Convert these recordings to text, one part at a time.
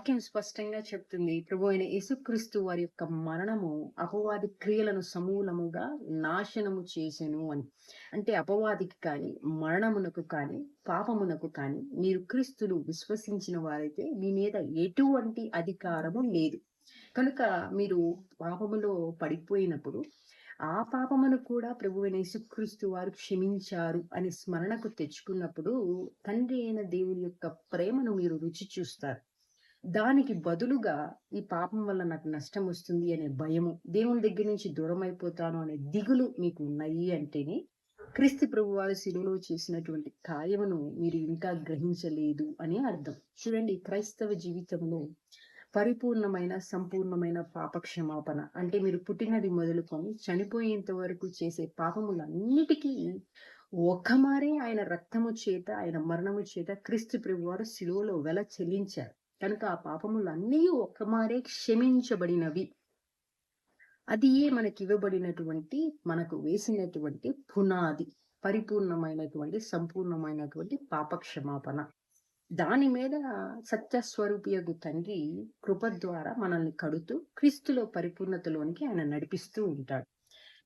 వాక్యం స్పష్టంగా చెప్తుంది. ప్రభు అయిన యేసుక్రీస్తు వారి యొక్క మరణము అపవాది క్రియలను సమూలముగా నాశనము చేసెను అని. అంటే అపవాదికి కానీ, మరణమునకు కానీ, పాపమునకు కానీ మీరు క్రీస్తును విశ్వసించిన వారైతే మీ మీద ఎటువంటి అధికారము లేదు. కనుక మీరు పాపములో పడిపోయినప్పుడు ఆ పాపమును కూడా ప్రభువైన యేసుక్రీస్తు వారు క్షమించారు అని స్మరణకు తెచ్చుకున్నప్పుడు తండ్రి అయిన దేవుని యొక్క ప్రేమను మీరు రుచి చూస్తారు. దానికి బదులుగా ఈ పాపం వల్ల నాకు నష్టం వస్తుంది అనే భయము, దేవుని దగ్గర నుంచి దూరం అయిపోతాను అనే దిగులు మీకు ఉన్నాయి అంటేనే క్రీస్తు ప్రభువారు శిలువలో చేసినటువంటి కార్యమును మీరు ఇంకా గ్రహించలేదు అని అర్థం. చూడండి, క్రైస్తవ జీవితంలో పరిపూర్ణమైన సంపూర్ణమైన పాప క్షమాపణ అంటే మీరు పుట్టినది మొదలుకొని చనిపోయేంత వరకు చేసే పాపములన్నిటికీ ఒక్కమారే ఆయన రక్తము చేత, ఆయన మరణము చేత క్రీస్తు ప్రభువారు శిలువలో వెల చెల్లించారు. కనుక ఆ పాపములన్నీ ఒక్కమారే క్షమించబడినవి. అది మనకి ఇవ్వబడినటువంటి, మనకు వేసినటువంటి పునాది, పరిపూర్ణమైనటువంటి సంపూర్ణమైనటువంటి పాప క్షమాపణ. దాని మీద సత్యస్వరూపియగు తండ్రి కృప ద్వారా మనల్ని కడుతూ క్రీస్తులో పరిపూర్ణతలోనికి ఆయన నడిపిస్తూ ఉంటాడు.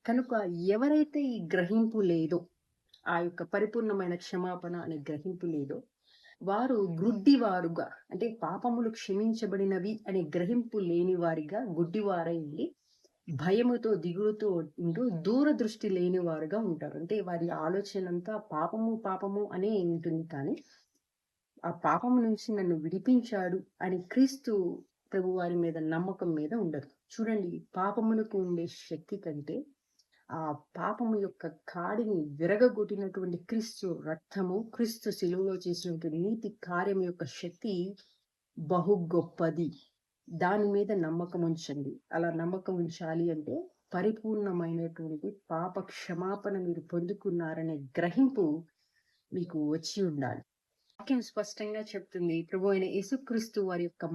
కనుక ఎవరైతే ఈ గ్రహింపు లేదో, ఆ యొక్క పరిపూర్ణమైన క్షమాపణ అనే గ్రహింపు లేదో, వారు గ్రుడ్డివారుగా, అంటే పాపములు క్షమించబడినవి అనే గ్రహింపు లేని వారిగా గుడ్డివారై ఉండి భయముతో దిగులుతో ఉంటూ దూరదృష్టి లేని వారుగా ఉంటారు. అంటే వారి ఆలోచన అంతా పాపము పాపము అనే ఉంటుంది. కానీ ఆ పాపము నుంచి నన్ను విడిపించాడు అని క్రీస్తు ప్రభు వారి మీద నమ్మకం మీద ఉండదు. చూడండి, పాపమునకు ఉండే శక్తి కంటే ఆ పాపము యొక్క కాడిని విరగగొట్టినటువంటి క్రీస్తు రక్తము, క్రీస్తు శిలువలో చేసినటువంటి నీతి కార్యం యొక్క శక్తి బహు గొప్పది. దాని మీద నమ్మకం ఉంచండి. అలా నమ్మకం ఉంచాలి అంటే పరిపూర్ణమైనటువంటి పాప క్షమాపణ మీరు పొందుకున్నారనే గ్రహింపు మీకు వచ్చి ఉండాలి. వాక్యం స్పష్టంగా చెప్తుంది. ప్రభు అయిన యేసుక్రీస్తు వారి యొక్క